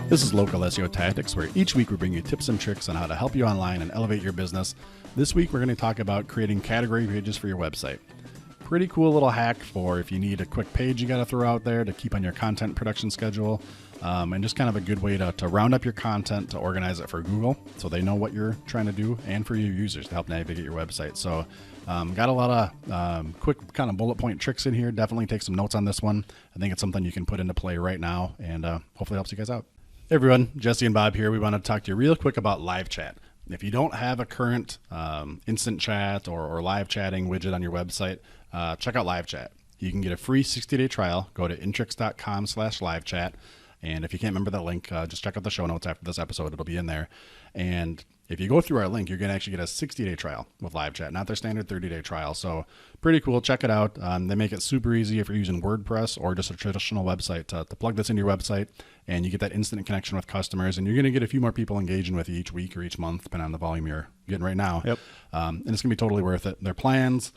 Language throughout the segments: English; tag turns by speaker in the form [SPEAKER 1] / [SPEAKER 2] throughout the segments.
[SPEAKER 1] This is Local SEO Tactics, where each week we bring you tips and tricks on how to help you online and elevate your business. This week we're going to talk about creating category pages for your website. Pretty cool little hack for if you need a quick page you got to throw out there to keep on your content production schedule, and just kind of a good way to round up your content, to organize it for Google so they know what you're trying to do, and for your users to help navigate your website. So got a lot of quick kind of bullet point tricks in here. Definitely take some notes on this one. I think it's something you can put into play right now, and hopefully helps you guys out. Hey everyone, Jesse and Bob here. We want to talk to you real quick about live chat. If you don't have a current instant chat or live chatting widget on your website, check out live chat. You can get a free 60-day trial. Go to intrix.com/livechat. And if you can't remember that link, just check out the show notes after this episode. It'll be in there. And if you go through our link, you're going to actually get a 60-day trial with live chat, not their standard 30-day trial. So pretty cool. Check it out. They make it super easy if you're using WordPress or just a traditional website to plug this into your website, and you get that instant connection with customers, and you're going to get a few more people engaging with you each week or each month, depending on the volume you're getting right now. Yep. And it's going to be totally worth it. Their plans,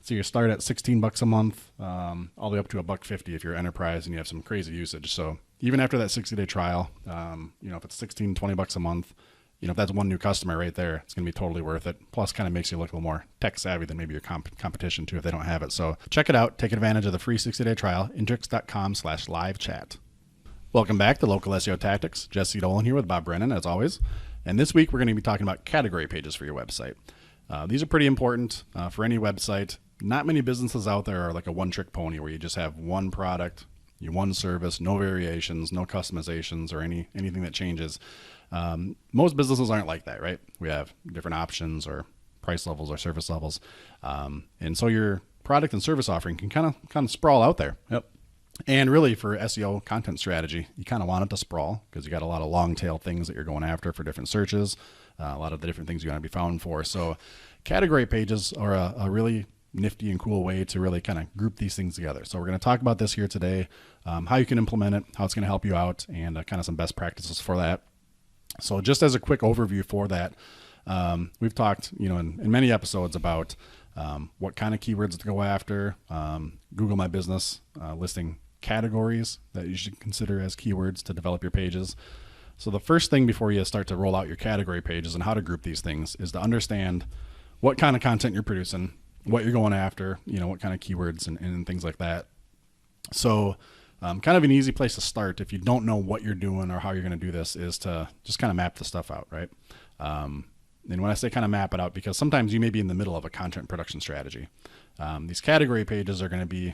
[SPEAKER 1] so you start at $16 a month, all the way up to $150 if you're enterprise and you have some crazy usage. So even after that 60-day trial, if it's $16, $20 a month, if that's one new customer right there, it's going to be totally worth it. Plus, kind of makes you look a little more tech savvy than maybe your competition too if they don't have it. So check it out. Take advantage of the free 60-day trial. Intrix.com/livechat. Welcome back to Local SEO Tactics. Jesse Dolan here with Bob Brennan, as always. And this week we're going to be talking about category pages for your website. These are pretty important for any website. Not many businesses out there are like a one-trick pony where you just have one product, one service, no variations, no customizations, or anything that changes. Most businesses aren't like that, right? We have different options or price levels or service levels. And so your product and service offering can kind of sprawl out there. Yep. And really for SEO content strategy, you kind of want it to sprawl because you got a lot of long tail things that you're going after for different searches, a lot of the different things you want to be found for. So category pages are a really nifty and cool way to really kind of group these things together. So we're going to talk about this here today, how you can implement it, how it's going to help you out, and kind of some best practices for that. So just as a quick overview for that, we've talked, in many episodes about what kind of keywords to go after, Google My Business listing categories that you should consider as keywords to develop your pages. So the first thing before you start to roll out your category pages and how to group these things is to understand what kind of content you're producing, what you're going after, what kind of keywords and things like that. So kind of an easy place to start if you don't know what you're doing or how you're going to do this is to just kind of map the stuff out, right? And when I say kind of map it out, because sometimes you may be in the middle of a content production strategy. These category pages are going to be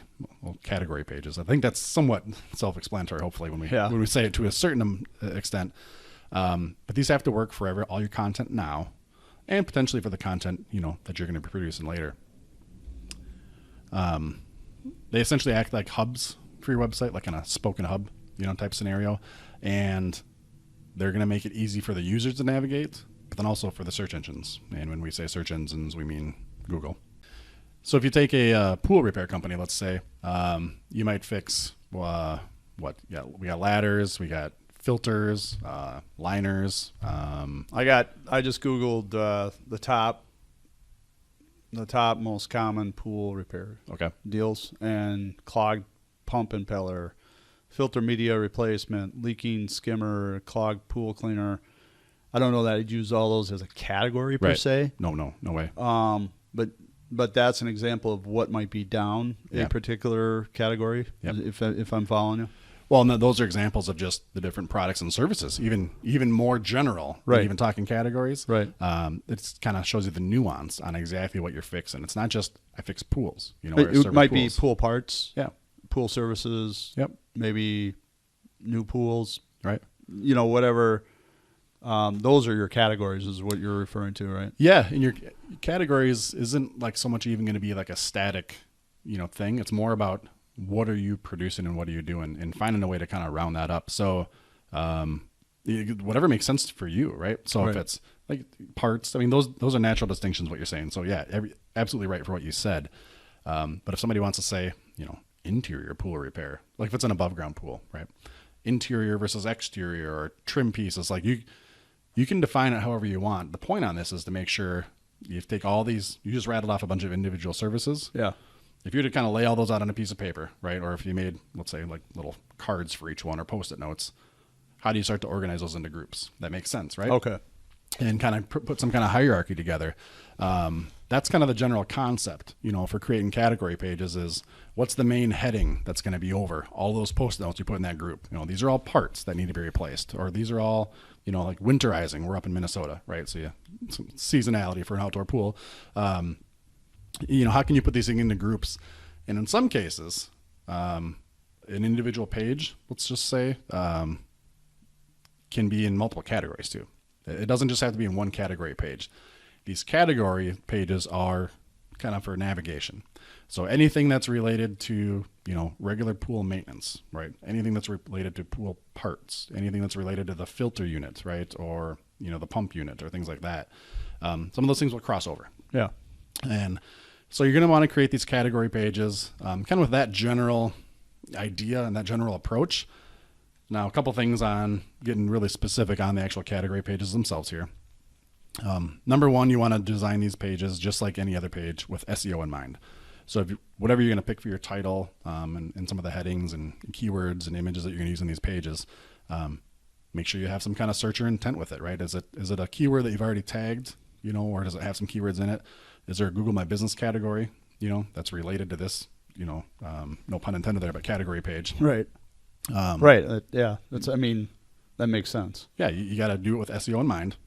[SPEAKER 1] category pages. I think that's somewhat self-explanatory, hopefully, when we say it to a certain extent. But these have to work for all your content now, and potentially for the content that you're going to be producing later. They essentially act like hubs for your website, like in a spoken hub, type scenario, and they're going to make it easy for the users to navigate, but then also for the search engines. And when we say search engines, we mean Google. So if you take a pool repair company, let's say, you might fix we got ladders, we got filters, liners.
[SPEAKER 2] I just Googled the top most common pool repair deals, and clogged pump impeller, filter media replacement, leaking skimmer, clogged pool cleaner. I don't know that I'd use all those as a category per se.
[SPEAKER 1] No way.
[SPEAKER 2] But that's an example of what might be down a particular category. Yep. If I'm following you.
[SPEAKER 1] Well, no, those are examples of just the different products and services, even more general, right? Even talking categories,
[SPEAKER 2] right?
[SPEAKER 1] It kind of shows you the nuance on exactly what you're fixing. It's not just I fix pools,
[SPEAKER 2] It might be pool parts, pool services, maybe new pools,
[SPEAKER 1] right?
[SPEAKER 2] Whatever. Those are your categories, is what you're referring to, right?
[SPEAKER 1] Yeah, and your categories isn't like so much even going to be like a static, thing. It's more about what are you producing and what are you doing, and finding a way to kind of round that up. So whatever makes sense for you, right? So if it's like parts, those are natural distinctions, what you're saying. So absolutely right for what you said. But if somebody wants to say, interior pool repair, like if it's an above ground pool, right? Interior versus exterior or trim pieces, like you can define it however you want. The point on this is to make sure you take all these, you just rattled off a bunch of individual services.
[SPEAKER 2] Yeah.
[SPEAKER 1] If you were to kind of lay all those out on a piece of paper, right? Or if you made, let's say, like little cards for each one or Post-it notes, how do you start to organize those into groups? That makes sense, right?
[SPEAKER 2] Okay.
[SPEAKER 1] And kind of put some kind of hierarchy together. That's kind of the general concept, for creating category pages is what's the main heading that's going to be over all those post notes you put in that group. These are all parts that need to be replaced, or these are all, like winterizing. We're up in Minnesota, right? So some seasonality for an outdoor pool. How can you put these things into groups? And in some cases, an individual page, let's just say, can be in multiple categories too. It doesn't just have to be in one category page. These category pages are kind of for navigation. So anything that's related to, regular pool maintenance, right? Anything that's related to pool parts, anything that's related to the filter unit, right? Or, the pump unit or things like that. Some of those things will cross over.
[SPEAKER 2] Yeah.
[SPEAKER 1] And so you're going to want to create these category pages, kind of with that general idea and that general approach. Now, a couple things on getting really specific on the actual category pages themselves here. Number one, you want to design these pages just like any other page with SEO in mind. So whatever you're going to pick for your title and some of the headings and keywords and images that you're going to use in these pages, make sure you have some kind of searcher intent with it, right? Is it a keyword that you've already tagged, or does it have some keywords in it? Is there a Google My Business category, that's related to this, no pun intended there, but category page.
[SPEAKER 2] Right. Right. Yeah. That makes sense.
[SPEAKER 1] Yeah. You got to do it with SEO in mind.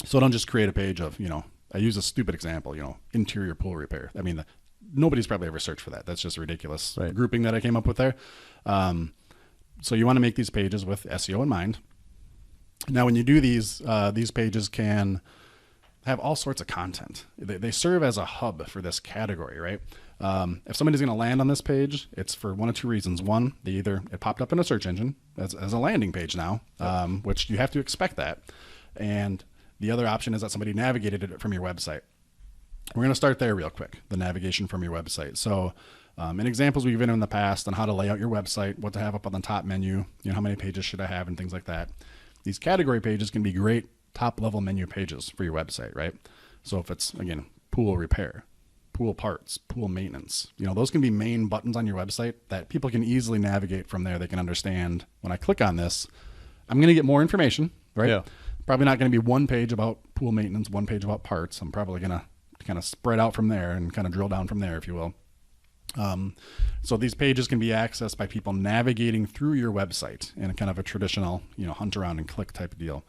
[SPEAKER 1] So don't just create a page of, I use a stupid example, interior pool repair. Nobody's probably ever searched for that. That's just a ridiculous grouping that I came up with there. So you want to make these pages with SEO in mind. Now, when you do these pages can have all sorts of content. They serve as a hub for this category, right? If somebody's going to land on this page, it's for one of two reasons. One, it popped up in a search engine as a landing page now, which you have to expect that. And the other option is that somebody navigated it from your website. We're going to start there real quick, the navigation from your website. So in examples we've given in the past on how to lay out your website, what to have up on the top menu, how many pages should I have and things like that. These category pages can be great top-level menu pages for your website, right? So if it's, again, pool repair, pool parts, pool maintenance, those can be main buttons on your website that people can easily navigate from there. They can understand when I click on this, I'm going to get more information, right? Yeah. Probably not going to be one page about pool maintenance, one page about parts. I'm probably going to kind of spread out from there and kind of drill down from there, if you will. So these pages can be accessed by people navigating through your website in a kind of a traditional, hunt around and click type of deal.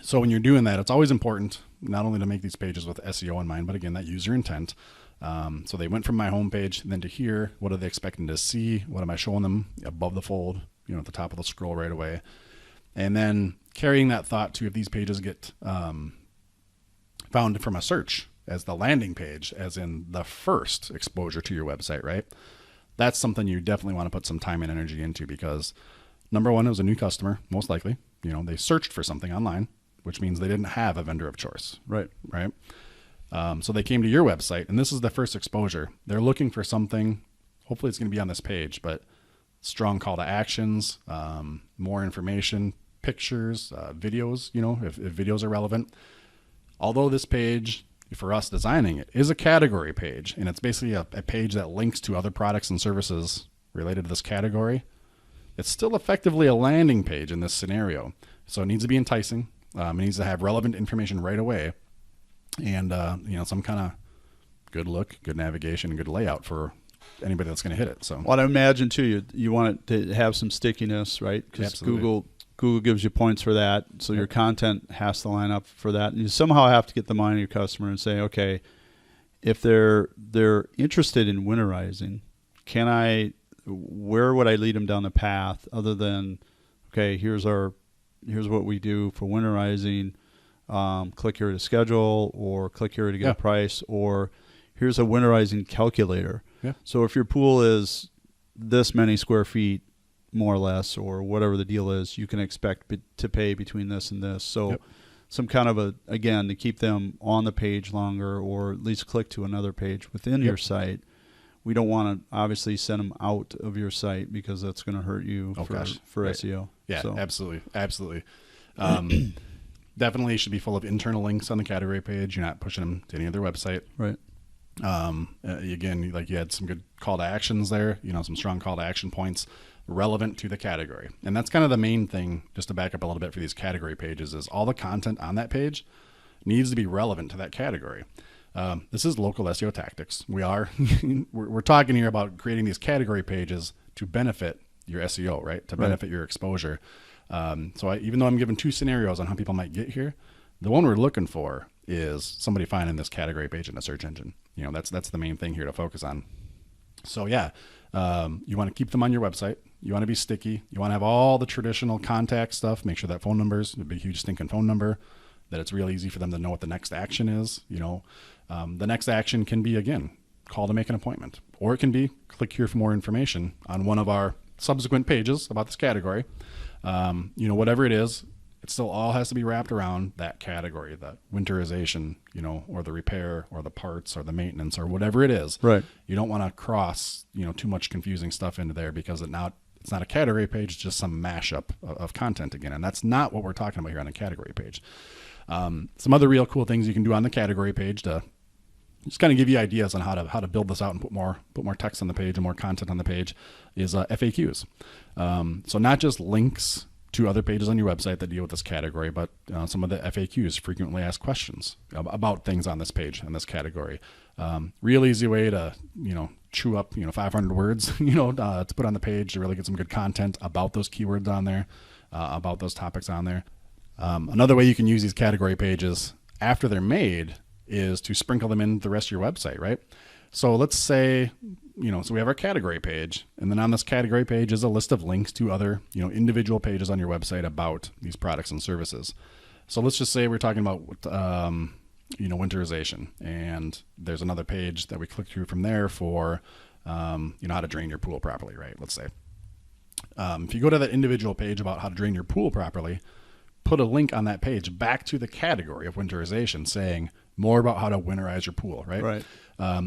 [SPEAKER 1] So when you're doing that, it's always important not only to make these pages with SEO in mind, but again, that user intent. So they went from my homepage then to here. What are they expecting to see? What am I showing them above the fold, at the top of the scroll right away? And then carrying that thought to if these pages get found from a search as the landing page, as in the first exposure to your website, right? That's something you definitely want to put some time and energy into because number one, it was a new customer, most likely. They searched for something online, which means they didn't have a vendor of choice.
[SPEAKER 2] Right.
[SPEAKER 1] Right. So they came to your website and this is the first exposure. They're looking for something. Hopefully it's going to be on this page, but strong call to actions, more information, pictures, videos, if videos are relevant. Although this page, for us designing it, is a category page, and it's basically a page that links to other products and services related to this category, it's still effectively a landing page in this scenario. So it needs to be enticing. It needs to have relevant information right away. And, some kind of good look, good navigation, and good layout for anybody that's going to hit it. So,
[SPEAKER 2] well, I imagine too, you want it to have some stickiness, right? Because Google gives you points for that. So your content has to line up for that. And you somehow have to get the mind of your customer and say, okay, if they're interested in winterizing, where would I lead them down the path other than, okay, here's what we do for winterizing. Click here to schedule, or click here to get a price, or here's a winterizing calculator. Yeah. So if your pool is this many square feet, more or less, or whatever the deal is, you can expect to pay between this and this. So some kind of again, to keep them on the page longer, or at least click to another page within your site. We don't want to obviously send them out of your site because that's going to hurt you for SEO.
[SPEAKER 1] Yeah, so. Absolutely. Definitely should be full of internal links on the category page. You're not pushing them to any other website.
[SPEAKER 2] Right.
[SPEAKER 1] Again, like you had some good call to actions there, some strong call to action points relevant to the category. And that's kind of the main thing, just to back up a little bit for these category pages, is all the content on that page needs to be relevant to that category. This is local SEO tactics. We're talking here about creating these category pages to benefit your SEO, right? To benefit your exposure. Even though I'm giving 2 scenarios on how people might get here, the one we're looking for is somebody finding this category page in a search engine. That's the main thing here to focus on. So you want to keep them on your website. You want to be sticky. You want to have all the traditional contact stuff. Make sure that phone number's a big, huge stinking phone number, that it's real easy for them to know what the next action is. The next action can be, again, call to make an appointment, or it can be click here for more information on one of our subsequent pages about this category. Whatever it is, it still all has to be wrapped around that category, that winterization, or the repair or the parts or the maintenance or whatever it is.
[SPEAKER 2] Right.
[SPEAKER 1] You don't want to cross, too much confusing stuff into there, because it's not a category page, it's just some mashup of content again. And that's not what we're talking about here on a category page. Some other real cool things you can do on the category page to just kind of give you ideas on how to build this out and put more text on the page and more content on the page is FAQs. So not just links to other pages on your website that deal with this category, but some of the FAQs, frequently asked questions about things on this page in this category. Real easy way to chew up 500 words to put on the page to really get some good content about those keywords on there, about those topics on there. Another way you can use these category pages after they're made is to sprinkle them in the rest of your website, right? So let's say, so we have our category page, and then on this category page is a list of links to other, individual pages on your website about these products and services. So let's just say we're talking about, winterization, and there's another page that we click through from there for, how to drain your pool properly, right? Let's say. If you go to that individual page about how to drain your pool properly, put a link on that page back to the category of winterization saying more about how to winterize your pool, right?
[SPEAKER 2] Right.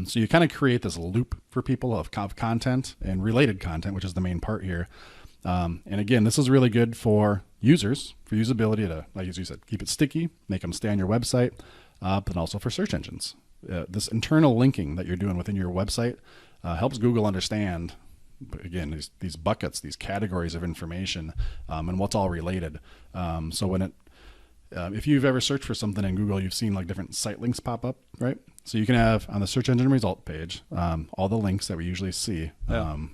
[SPEAKER 1] So you kind of create this loop for people of content and related content, which is the main part here. And again, this is really good for users, for usability to, like as you said, keep it sticky, make them stay on your website, but also for search engines. This internal linking that you're doing within your website helps Google understand, again, these buckets, these categories of information, and what's all related. So when if you've ever searched for something in Google, you've seen like different site links pop up, right? So you can have on the search engine result page, all the links that we usually see, kind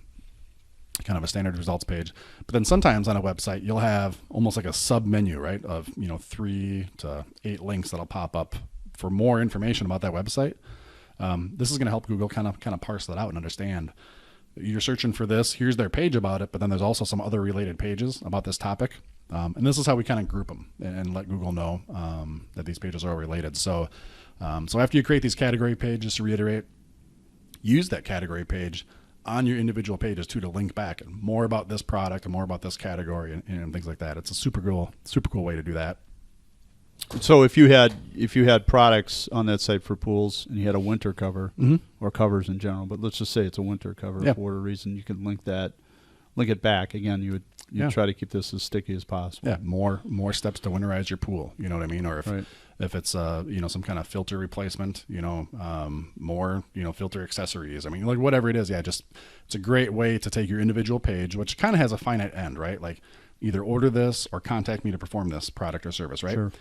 [SPEAKER 1] of a standard results page. But then sometimes on a website, you'll have almost like a sub menu, right? Of, 3 to 8 links that'll pop up for more information about that website. This is going to help Google kind of parse that out and understand you're searching for this. Here's their page about it, but then there's also some other related pages about this topic. And this is how we kind of group them and let Google know that these pages are all related. So after you create these category pages, to reiterate, use that category page on your individual pages too, to link back and more about this product and more about this category and things like that. It's a super cool way to do that.
[SPEAKER 2] So if you had products on that site for pools and you had a winter cover, or covers in general, but let's just say it's a winter cover for whatever reason, you can link it back. Again, you try to keep this as sticky as possible.
[SPEAKER 1] Yeah, more steps to winterize your pool. You know what I mean? Or if it's some kind of filter replacement, more filter accessories. I mean, like whatever it is, it's a great way to take your individual page, which kind of has a finite end, right? Like either order this or contact me to perform this product or service, right?
[SPEAKER 2] Sure.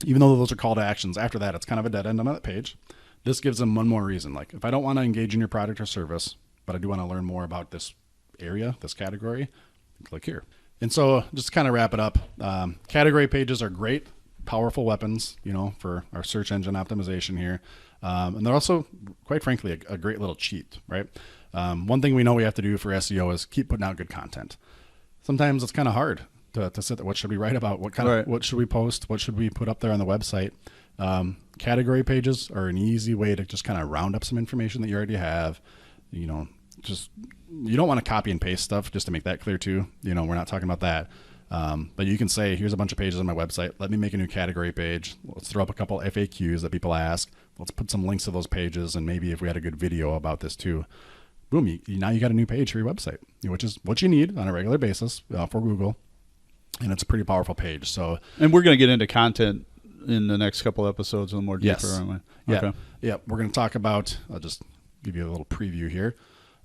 [SPEAKER 1] Even though those are call to actions, after that, it's kind of a dead end on that page. This gives them one more reason. Like if I don't want to engage in your product or service, but I do want to learn more about this area, this category, click here. And so just to kind of wrap it up, category pages are great, powerful weapons, for our search engine optimization here. And they're also, quite frankly, a great little cheat, right? One thing we know we have to do for SEO is keep putting out good content. Sometimes it's kind of hard to sit there. What should we write about? What should we post? What should we put up there on the website? Category pages are an easy way to just kind of round up some information that you already have. You don't want to copy and paste stuff, just to make that clear too. We're not talking about that. But you can say, here's a bunch of pages on my website. Let me make a new category page. Let's throw up a couple FAQs that people ask. Let's put some links to those pages. And maybe if we had a good video about this too, boom, now you got a new page for your website, which is what you need on a regular basis for Google. And it's a pretty powerful page. So,
[SPEAKER 2] and we're going to get into content in the next couple episodes a little more deeper,
[SPEAKER 1] Yes.
[SPEAKER 2] aren't we?
[SPEAKER 1] Yeah.
[SPEAKER 2] Okay.
[SPEAKER 1] Yeah. We're going to talk about, I'll just give you a little preview here.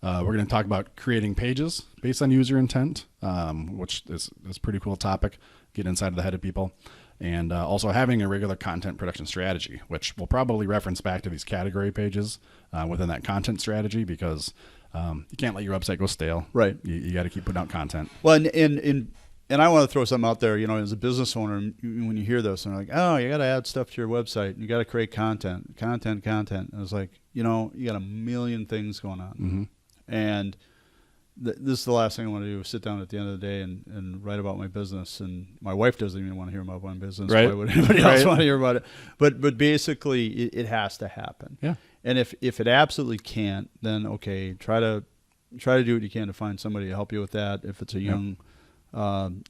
[SPEAKER 1] We're going to talk about creating pages based on user intent, which is a pretty cool topic. Get inside the head of people. And also having a regular content production strategy, which we'll probably reference back to these category pages within that content strategy, because you can't let your website go stale.
[SPEAKER 2] Right.
[SPEAKER 1] You got to keep putting out content.
[SPEAKER 2] Well, and I want to throw something out there, as a business owner, when you hear this, and like, oh, you got to add stuff to your website. You got to create content. And it's like, you got a million things going on.
[SPEAKER 1] Mm-hmm.
[SPEAKER 2] And this is the last thing I want to do, is sit down at the end of the day and write about my business. And my wife doesn't even want to hear about my business.
[SPEAKER 1] Right.
[SPEAKER 2] Why would anybody else
[SPEAKER 1] Right.
[SPEAKER 2] want to hear about it? But basically, it has to happen.
[SPEAKER 1] Yeah.
[SPEAKER 2] And if it absolutely can't, then okay, try to do what you can to find somebody to help you with that. If it's a young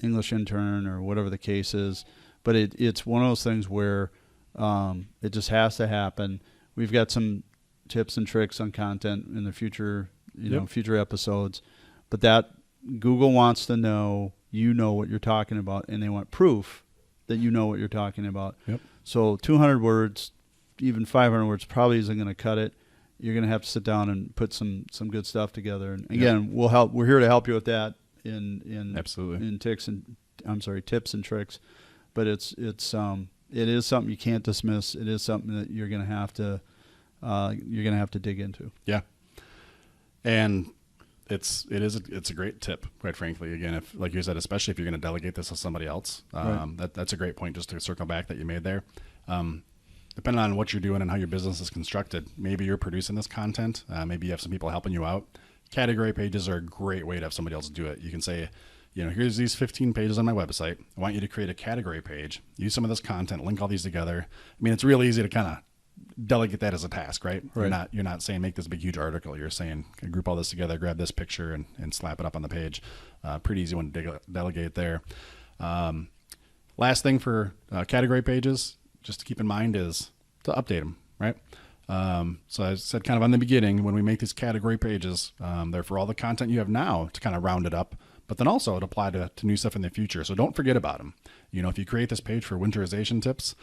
[SPEAKER 2] English intern or whatever the case is, but it's one of those things where it just has to happen. We've got some tips and tricks on content in the future, future episodes, but that Google wants to know what you're talking about, and they want proof that you know what you're talking about.
[SPEAKER 1] Yep.
[SPEAKER 2] So 200 words, even 500 words probably isn't going to cut it. You're going to have to sit down and put some good stuff together. And again, we're here to help you with that in
[SPEAKER 1] Absolutely.
[SPEAKER 2] in tips and tricks. But it is something you can't dismiss. It is something that you're going to have to dig into.
[SPEAKER 1] Yeah. And it's a great tip, quite frankly. Again, if, like you said, especially if you're going to delegate this to somebody else,
[SPEAKER 2] Right.
[SPEAKER 1] That's a great point, just to circle back that you made there. Depending on what you're doing and how your business is constructed, maybe you're producing this content. Maybe you have some people helping you out. Category pages are a great way to have somebody else do it. You can say, here's these 15 pages on my website. I want you to create a category page, use some of this content, link all these together. I mean, it's real easy to kind of delegate that as a task, right? You're not saying make this big, huge article. You're saying group all this together, grab this picture and slap it up on the page. Pretty easy one to delegate there. Last thing for category pages, just to keep in mind, is to update them, right? So I said kind of on the beginning, when we make these category pages, they're for all the content you have now to kind of round it up, but then also it apply to new stuff in the future. So don't forget about them. If you create this page for winterization tips,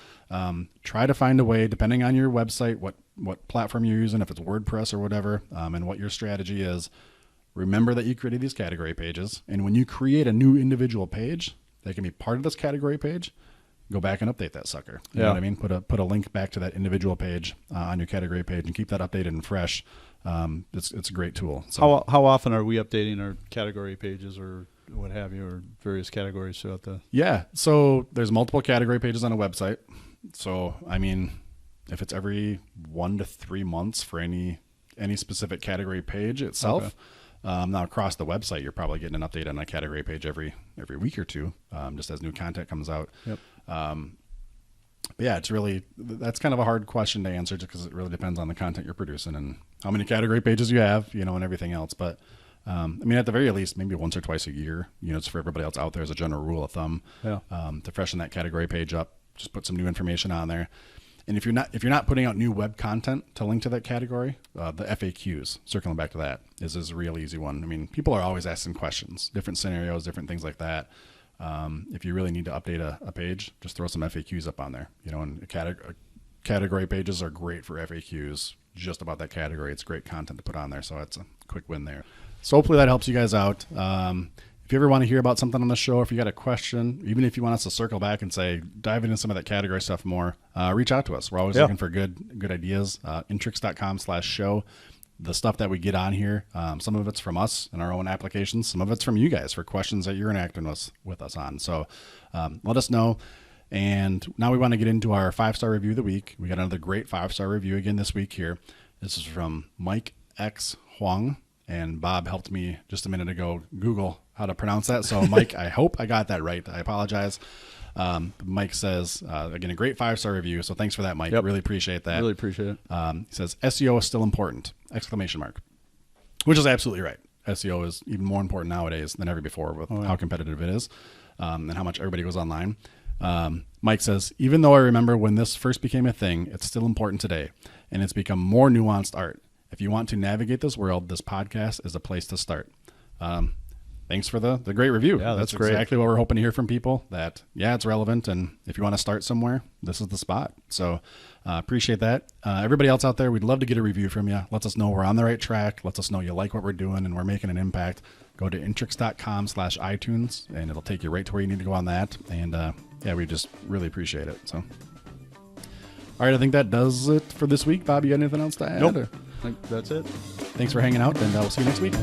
[SPEAKER 1] try to find a way, depending on your website, what platform you're using, if it's WordPress or whatever, and what your strategy is. Remember that you created these category pages, and when you create a new individual page that can be part of this category page, go back and update that sucker. You know what I mean? Put a link back to that individual page on your category page and keep that updated and fresh. It's a great tool. So
[SPEAKER 2] How often are we updating our category pages or what have you, or various categories throughout the?
[SPEAKER 1] Yeah. So there's multiple category pages on a website. So, I mean, if it's every 1 to 3 months for any specific category page itself.
[SPEAKER 2] Okay.
[SPEAKER 1] Now across the website, you're probably getting an update on a category page every week or two, just as new content comes out.
[SPEAKER 2] Yep.
[SPEAKER 1] But yeah, that's kind of a hard question to answer, just because it really depends on the content you're producing and how many category pages you have, and everything else. But I mean, at the very least, maybe once or twice a year, it's for everybody else out there as a general rule of thumb, to freshen that category page up, just put some new information on there. And if you're not putting out new web content to link to that category, the FAQs, circling back to that, is a real easy one. I mean, people are always asking questions, different scenarios, different things like that. If you really need to update a page, just throw some FAQs up on there. And category pages are great for FAQs, just about that category. It's great content to put on there, so it's a quick win there. So hopefully that helps you guys out. If you ever want to hear about something on the show, or if you got a question, even if you want us to circle back and say, dive into some of that category stuff more, reach out to us. We're always looking for good ideas. Intrix.com/show. The stuff that we get on here, some of it's from us and our own applications. Some of it's from you guys for questions that you're interacting with us on. So let us know. And now we want to get into our 5-star review of the week. We got another great 5-star review again this week here. This is from Mike X Huang. And Bob helped me just a minute ago Google how to pronounce that. So, Mike, I hope I got that right. I apologize. Mike says, again, a great 5-star review. So thanks for that, Mike.
[SPEAKER 2] Yep.
[SPEAKER 1] Really appreciate that.
[SPEAKER 2] Really appreciate it.
[SPEAKER 1] He says, SEO is still important, ! Which is absolutely right. SEO is even more important nowadays than ever before with how competitive it is and how much everybody goes online. Mike says, even though I remember when this first became a thing, it's still important today, and it's become more nuanced art. If you want to navigate this world, this podcast is a place to start. thanks for the great review.
[SPEAKER 2] Yeah, that's great.
[SPEAKER 1] Exactly what we're hoping to hear from people, that, yeah, it's relevant. And if you want to start somewhere, this is the spot. So appreciate that. Everybody else out there, we'd love to get a review from you. Lets us know we're on the right track. Lets us know you like what we're doing and we're making an impact. Go to intrix.com/iTunes and it'll take you right to where you need to go on that. And yeah, we just really appreciate it. So, all right, I think that does it for this week. Bob, you got anything else to add?
[SPEAKER 2] Nope. I think that's it.
[SPEAKER 1] Thanks for hanging out, and we'll see you next week.